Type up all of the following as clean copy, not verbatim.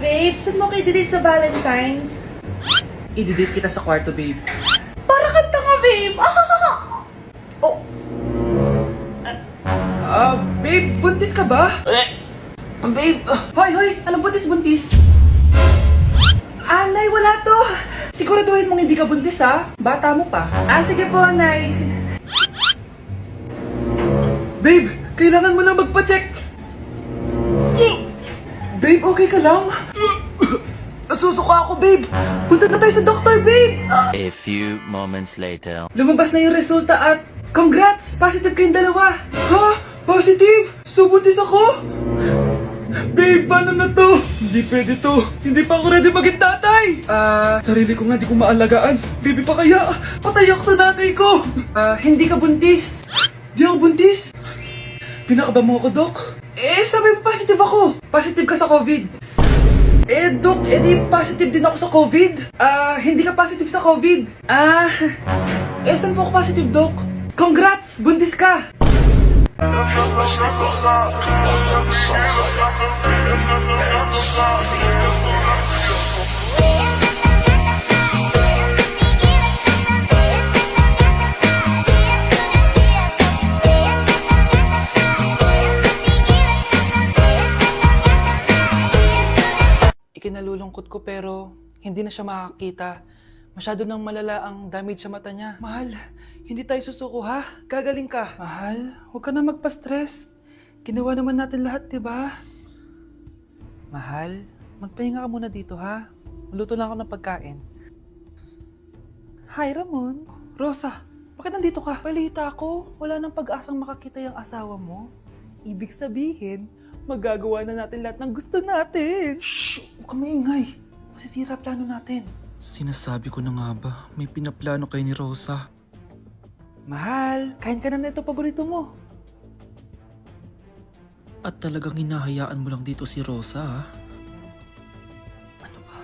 babe, saan mo kayo delete sa Valentine's? I-delete kita sa kwarto, babe. Para kang tanga, babe! Oh, Babe, buntis ka ba? Babe, hoy, anong buntis? Nay, wala to. Siguraduhin mong hindi ka buntis, ha? Bata mo pa. Sige po, Nay. Babe, kailangan mo na magpa-check. Babe, okay ka lang? Nasusuka ako, babe. Punta na tayo sa doktor, babe. A few moments later. Lumabas na yung resulta at congrats! Positive kayong dalawa. Ha? Positive? So buntis ako? Babe, paano na to? Hindi pwede to. Hindi pa ako ready maging tatay. Sarili ko nga di ko maalagaan. Baby pa kaya? Patay ako sa nanay ko. Hindi ka buntis. Di ako buntis? Pinakaba mo ako, Dok? Sabi mo positive ako. Positive ka sa COVID. Dok, di positive din ako sa COVID. Hindi ka positive sa COVID. Saan po ako positive, Dok? Congrats! Buntis ka! Ikinalulungkot ko pero hindi na siya makakita. Masyado nang malala ang damage sa mata niya. Mahal, hindi tayo susuko ha? Gagaling ka. Mahal, huwag ka na magpa-stress. Ginawa naman natin lahat, diba? Mahal, magpahinga ka muna dito ha? Maluto lang ako ng pagkain. Hi, Ramon. Rosa, bakit nandito ka? Balita ko, wala nang pag-asang makakita yung asawa mo. Ibig sabihin, magagawa na natin lahat ng gusto natin. Shhh! Huwag kang maingay. Masisira plano natin. Sinasabi ko na nga ba, may pinaplano kay ni Rosa. Mahal, kain ka na nito paborito mo. At talagang hinahayaan mo lang dito si Rosa, ha? Ano ba?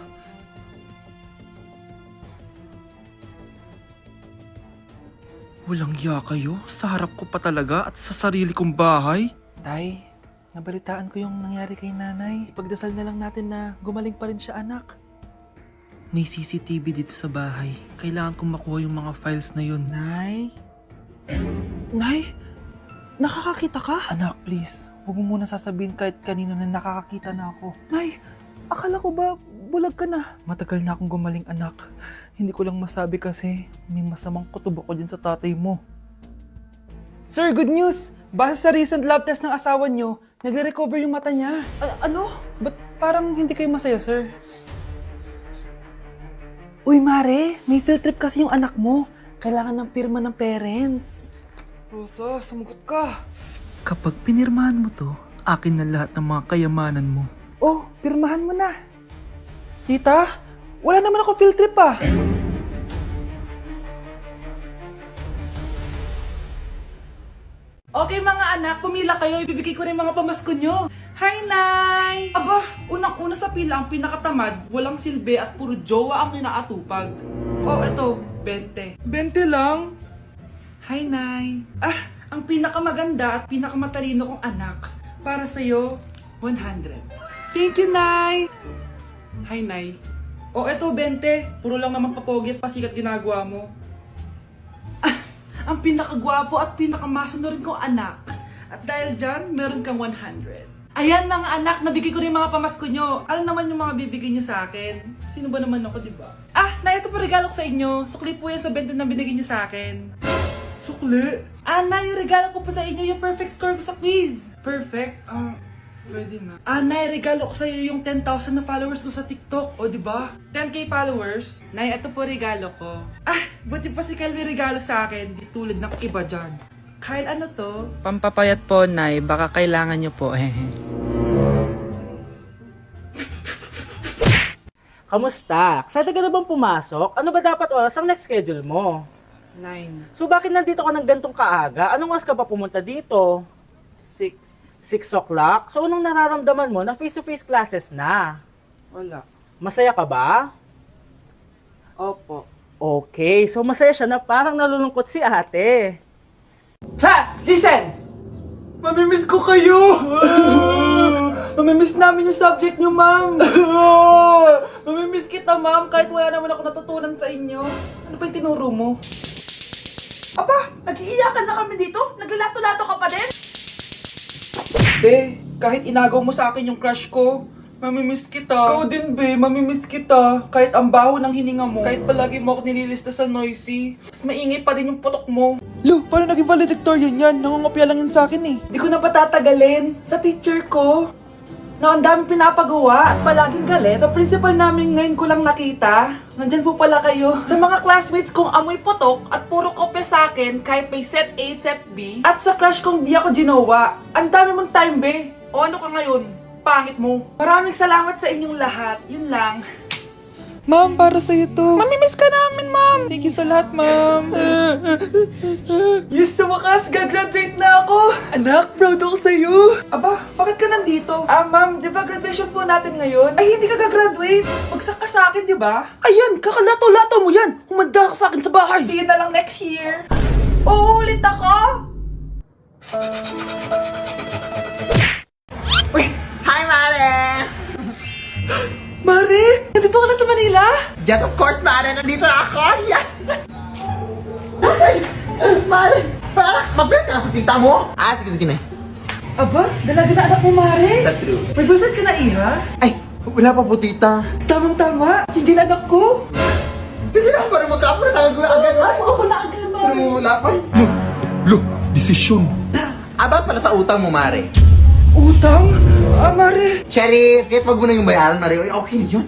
Walang iya kayo? Sa harap ko pa talaga at sa sarili kong bahay? Tay, nabalitaan ko yung nangyari kay nanay. Ipagdasal na lang natin na gumaling pa rin siya, anak. May CCTV dito sa bahay. Kailangan kong makuha yung mga files na yun. Nay? Nay? Nakakakita ka? Anak, please. Huwag mo muna sasabihin kahit kanino na nakakakita na ako. Nay, akala ko ba bulag ka na? Matagal na akong gumaling, anak. Hindi ko lang masabi kasi may masamang kutob ako dyan sa tatay mo. Sir, good news! Base sa recent lab test ng asawa nyo, nagre-recover yung mata niya. Ano? Ba't parang hindi kayo masaya, sir? Uy, Mare, may field trip kasi yung anak mo. Kailangan ng pirma ng parents. Rosa, sumagot ka. Kapag pinirmahan mo to, akin na lahat ng mga kayamanan mo. Oh, pirmahan mo na. Tita, wala naman ako field trip ah. Okay mga anak, pumila kayo. Ibibigay ko rin mga pamasko nyo. Hi, Nay! Aba, unang-una sa pila ang pinakatamad, walang silbi at puro jowa ang kinaatupag. Oh, eto, 20. 20 lang? Hi, Nay! Ang pinakamaganda at pinakamatalino kong anak, para sa'yo, 100. Thank you, Nay! Hi, Nay. Oh, eto, 20. Puro lang naman papogi at pasikat ginagawa mo. Ang pinakagwapo at pinakamasunod kong anak. At dahil dyan, meron kang 100. Ayan mga anak, nabigay ko rin mga pamasko nyo. Ano naman yung mga bibigay nyo sa akin? Sino ba naman ako, diba? Na ito po regalo ko sa inyo. Sukli po yan sa 20 na binigay nyo sa akin. Sukli? Na yung regalo ko po sa inyo, yung perfect score ko sa quiz. Perfect? Pwede na. Nay, regalo ko sa iyo yung 10,000 na followers ko sa TikTok. O, diba? 10k followers. Nay, ito po regalo ko. Buti pa si Kyle may regalo sa akin. Di tulad ng iba dyan. Kyle, ano to? Pampapayat po, Nay. Baka kailangan nyo po. Kamusta? Excited ka na bang pumasok? Ano ba dapat oras ang next schedule mo? 9, So bakit nandito ka ng gantong kaaga? Anong oras ka pa pumunta dito? 6, 6 o'clock? So anong nararamdaman mo na face-to-face classes na? wala. Masaya ka ba? Opo. Okay, so masaya siya na parang nalulungkot si ate. Class, listen! Mamimiss ko kayo! Mamimiss namin yung subject nyo, ma'am. Mamimiss kita, ma'am, kahit wala naman ako natutunan sa inyo. Ano ba yung tinuro mo? Aba, nag-iiyakan na kami dito? Naglalato-lato ka pa din? Be, kahit inagaw mo sa akin yung crush ko, mamimiss kita. Ikaw din, be, mamimiss kita. Kahit ang baho ng hininga mo, kahit palagi mo ako nililista sa noisy, mas maingay pa din yung putok mo. Lo, paano naging valedictorian yan? Nangungopia lang yun sa akin eh. Di ko na patatagalin sa teacher ko na ang dami pinapagawa at palaging galit. Sa principal namin ngayon ko lang nakita. Nandyan po pala kayo. Sa mga classmates kong amoy putok at puro kopya sa akin kahit may set A, set B. At sa crush kong di ako ginawa. Ang dami mong time, be. O ano ka ngayon? Pangit mo. Maraming salamat sa inyong lahat. Yun lang. Ma'am, para sa'yo to. Mamimiss ka namin, ma'am. Thank you sa lahat, ma'am. Yes, sa wakas, gagraduate na ako! Anak, proud ako sa'yo! Aba, bakit ka nandito? Ma'am, di ba graduation po natin ngayon? Ay, hindi ka gagraduate! Bagsak ka sa akin, di ba? Ayan, kakalato-lato mo yan! Humanda ka sa akin sa bahay! See you na lang next year! Uulit ako! Uy! Hi, Mare! Mare, nandito ka na sa Manila? Yes, of course, Mare! Nandito na ako! Yes! Ay! Mare! Para mag-bless ka na sa tita mo! Sige na. Aba, dalaga na anak mo, Mare! That's true. May boyfriend ka na, Iha? Ay! Wala pa po, tita. Tamang-tama, single anak ko! Sige na, para magkapura tayo agad, Mare! Oo, wala agad, Mare! Pero wala pa. Lo! Desisyon! About pala sa utang mo, Mare. Utang? Mare! Cherry, kahit wag mo na yung bayaran, Mare. Uy, okay na yun.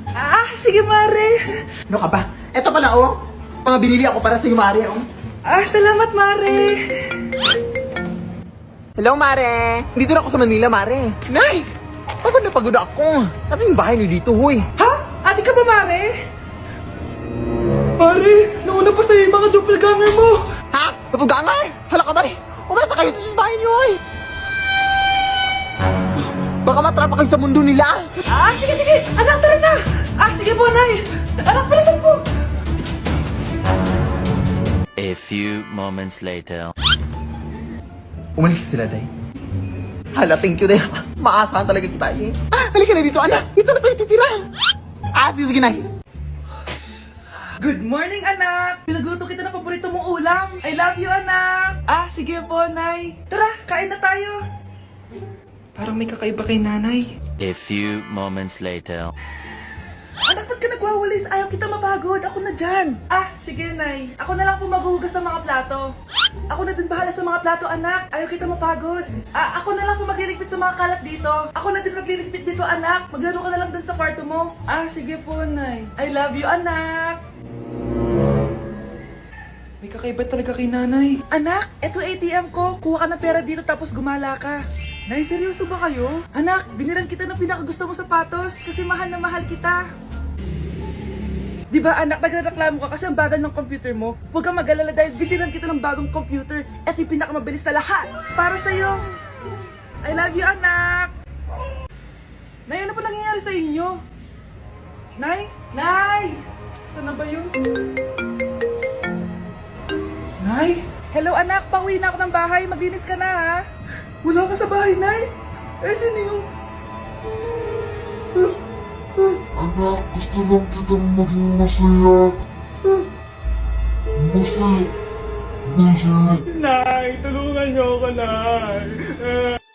Sige, Mare! Ano ka ba? Eto pala, oh. Mga binili ako para sa iyo, Mare, oh. Salamat, Mare! Hello, Mare! Dito na ako sa Manila, Mare. Nay! Pagod na pagod ako. Kasi yung bahay niyo dito, huy. Ha? Ate ka ba, Mare? Mare, nauna pa sa'yo yung mga doppelganger mo! Ha? Napugangar? Hala ka, Mare! Umalas na kayo sa bahay niyo, huy! Baka matrapa kayo sa mundo nila. Sige! Anak, tara na! Sige po, Nay! Anak, palasan po! A few moments later. Umalis sila, Day. Hala, thank you, Day. Maasahan talaga kita, eh. Halika na dito, anak. Dito na tayo titira. Sige na. Good morning, anak! Pinagluto kita ng paborito mong ulam. I love you, anak! Sige po, Nay. Tara, kain na tayo. Parang may kakaiba kay nanay. A few moments later. Anak, ba't ka nagwawalis? Ayaw kita mapagod. Ako na dyan. Sige, Nay. Ako na lang po maghuhugas sa mga plato. Ako na din bahala sa mga plato, anak. Ayaw kita mapagod. Ako na lang po magliligpit sa mga kalat dito. Ako na din magliligpit dito, anak. Maglaro ka na lang dun sa kwarto mo. Sige po, Nay. I love you, anak. May kakaiba talaga kay nanay. Anak, eto ATM ko. Kuha ka ng pera dito tapos gumala ka. Nay, seryoso ba kayo? Anak, binilan kita ng pinakagusto mo sapatos kasi mahal na mahal kita. Di ba, anak, nagreklamo ka kasi ang bagal ng computer mo? Huwag kang mag-alala dahil binilan kita ng bagong computer. Eto yung pinakamabilis sa lahat. Para sa'yo. I love you, anak. Nay, ano pa nangyayari sa inyo? Nay? Nay! Saan na ba yun? Nay? Hello, anak. Pauwi na ako ng bahay. Maglinis ka na, ha? Wala ka sa bahay, Nay? Sino yung... Anak, gusto lang kitang maging masaya. Masaya. Nay, tulungan niyo ako, Nay.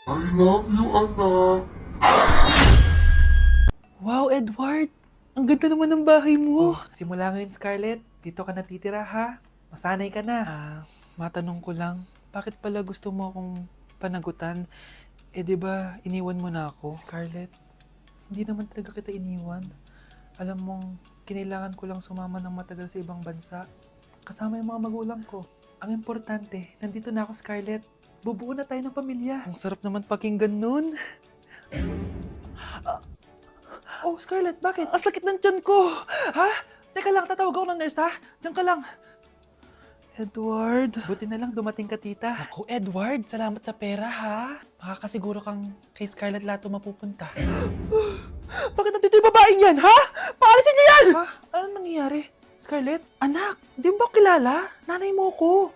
I love you, anak. Wow, Edward! Ang ganda naman ng bahay mo. Simula ngayon, Scarlett. Dito ka natitira, ha? Masanay ka na. Matanong ko lang, bakit pala gusto mo akong panagutan? Di ba iniwan mo na ako? Scarlett, hindi naman talaga kita iniwan. Alam mong, kinailangan ko lang sumama ng matagal sa ibang bansa. Kasama yung mga magulang ko. Ang importante, nandito na ako, Scarlett. Bubuo na tayo ng pamilya. Ang sarap naman pakinggan nun. Scarlett, bakit? Ang sakit ng tiyan ko! Ha? Teka lang, tatawag ako ng nurse, ha? Diyan ka lang. Edward. Buti na lang dumating ka, tita. Ako, Edward, salamat sa pera, ha? Makakasiguro kang kay Scarlett Lato mapupunta. Bakit nandito yung babaeng yan, ha? Paalisin niyo yan! Ha? Anong nangyayari? Scarlett? Anak, di mo ba kilala? Nanay mo ko.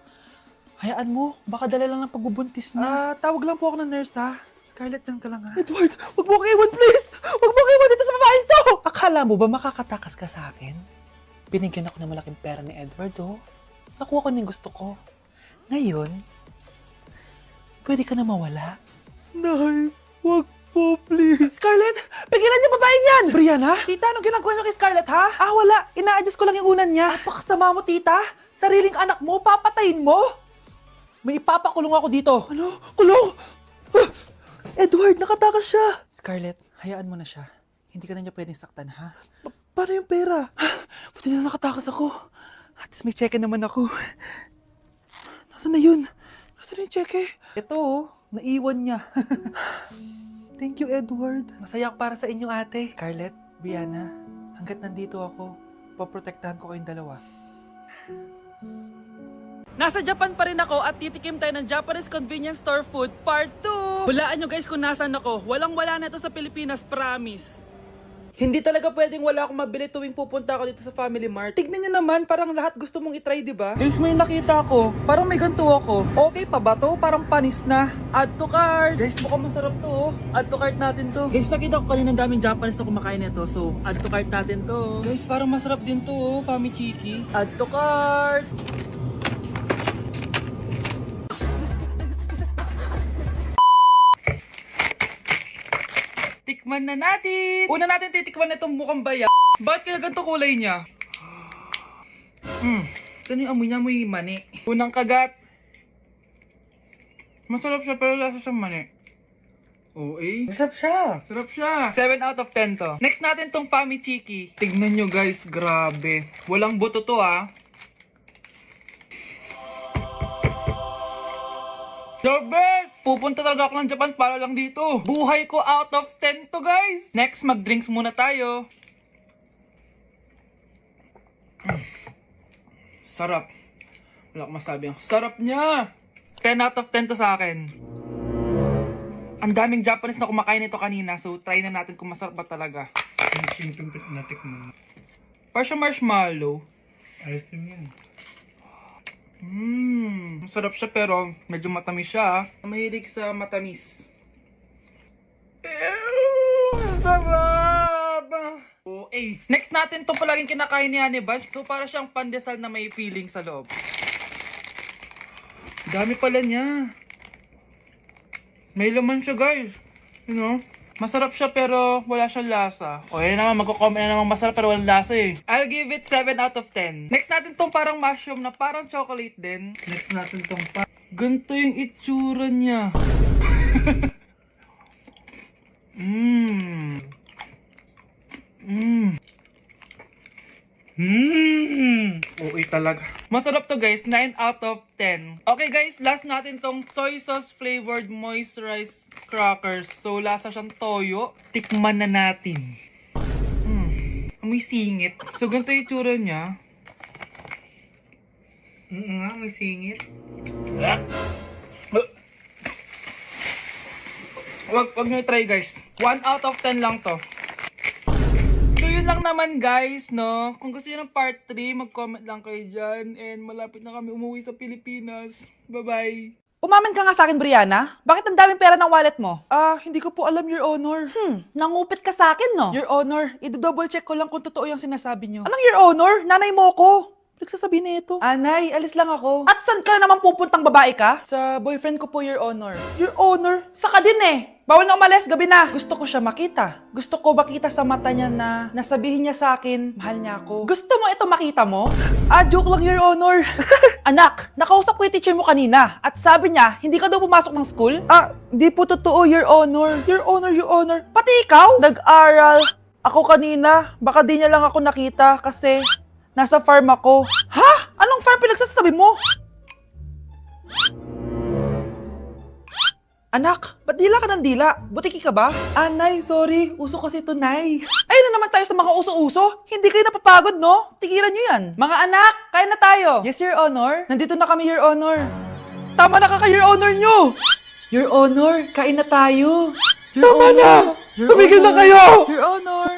Hayaan mo, baka dala lang ng pagbubuntis niya. Tawag lang po ako ng nurse, ha? Scarlett, dyan ka lang ha. Edward, wag mo ko iwan, please! Wag mo ko iwan dito sa babaeng to! Akala mo ba makakatakas ka sa akin? Binigyan ako ng malaking pera ni Edward, oh. Nakuha ko na yung gusto ko. Ngayon, pwede ka na mawala. Nay, wag po, please. Scarlett, pigilan niyo babaeng yan! Brianna? Tita, anong ginagawa niyo kay Scarlett, ha? Ah, wala. Ina-adjust ko lang yung unan niya. Napakasama mo, tita. Sariling anak mo, papatayin mo. May ipapakulong ako dito. Ano? Kulong! Edward, nakatakas siya! Scarlett, hayaan mo na siya. Hindi ka na niya pwedeng saktan, ha? Paano yung pera? Buti na nakatakas ako. At least may cheque naman ako. Nasaan na yun? Nasaan na yung cheque? Ito, oh. Naiwan niya. Thank you, Edward. Masaya ako para sa inyo, ate. Scarlett, Brianna, hanggat nandito ako, poprotektahan ko kayong dalawa. Nasa Japan pa rin ako at titikim tayo ng Japanese convenience store food part 2. Hulaan nyo guys kung nasaan ako. Walang-wala na ito sa Pilipinas, promise. Hindi talaga pwedeng wala akong mabili tuwing pupunta ako dito sa Family Mart. Tignan nyo naman, parang lahat gusto mong itry, di ba? Guys, may nakita ko. Parang may ganito ako. Okay pa ba to? Parang panis na. Add to cart. Guys, mukhang masarap to, oh. Add to cart natin to. Guys, nakita ko kanina daming Japanese na kumakain nito. So, add to cart natin to. Guys, parang masarap din to, oh. Famichiki. Add to cart. Tikman na natin! Una natin titikman na itong mukhang baya. Bakit kaya ganito kulay niya? Ito yung amoy niya, amoy mani. Unang kagat. Masarap siya pero lasa siyang mani. Okay. Masarap siya. Sarap siya. 7 out of 10 to. Next natin tong Famichiki. Tignan nyo guys, grabe. Walang buto to ah. The best! Pupunta talaga ako ng Japan para lang dito. Buhay ko out of 10 to guys. Next, mag-drinks muna tayo. Sarap. Wala akong masabi. Ang sarap niya. 10 out of 10 to sa akin. Ang daming Japanese na kumakain nito kanina. So, try na natin kung masarap ba talaga. Parang siya marshmallow. Ayos din yan. Masarap siya pero medyo matamis siya. Mahilig sa matamis. Sarap! Okay. Next natin itong palaging kinakain ni Honey Bunch. So para siyang pandesal na may feeling sa loob. Dami pala niya. May laman siya guys. You know? Masarap siya pero wala siyang lasa. O yun naman, magko-comment na naman masarap pero walang lasa eh. I'll give it 7 out of 10. Next natin tong parang mushroom na parang chocolate din. Next natin tong ganito yung itsura niya. Okay talaga. Masarap to guys, 9 out of 10. Okay guys, last natin tong soy sauce flavored moisturized crackers. So lasa siyang toyo. Tikman na natin. Amoy singit. So ganito yung itsura niya. Amoy singit. Wag nyo i-try guys. 1 out of 10 lang to. So yun lang naman guys, no? Kung gusto nyo ng part 3, mag-comment lang kayo dyan. And malapit na kami umuwi sa Pilipinas. Bye-bye! Umamin ka nga sa akin, Brianna. Bakit ang daming pera ng wallet mo? Hindi ko po alam, Your Honor. Nangupit ka sa akin, no? Your Honor, i-double check ko lang kung totoo yung sinasabi nyo. Anong Your Honor? Nanay mo ko. Nagsasabi na ito. Anay, alis lang ako. At saan ka na naman pupuntang babae ka? Sa boyfriend ko po, Your Honor. Your Honor, saka din eh. Bawal na umalis, gabi na. Gusto ko siya makita. Gusto ko makita sa mata niya na nasabihin niya sa akin, mahal niya ako. Gusto mo ito makita mo? Joke lang, Your Honor. Anak, nakausap ko yung teacher mo kanina at sabi niya, hindi ka daw pumasok ng school? Di po totoo, Your Honor. Your Honor. Pati ikaw? Nag-aral. Ako kanina, baka di niya lang ako nakita kasi nasa farm ako. Ha? Anong farm pinagsasabi mo? Anak, ba't dila ka ng dila? Butiki ka ba? Nay, sorry. Uso kasi ito, Nay. Ay na naman tayo sa mga uso-uso. Hindi kayo napapagod, no? Tigilan nyo yan. Mga anak, kain na tayo. Yes, Your Honor. Nandito na kami, Your Honor. Tama na ka, Your Honor nyo. Your Honor, kain na tayo. Tama na! Your Tumigil na Honor. kayo! Your Honor.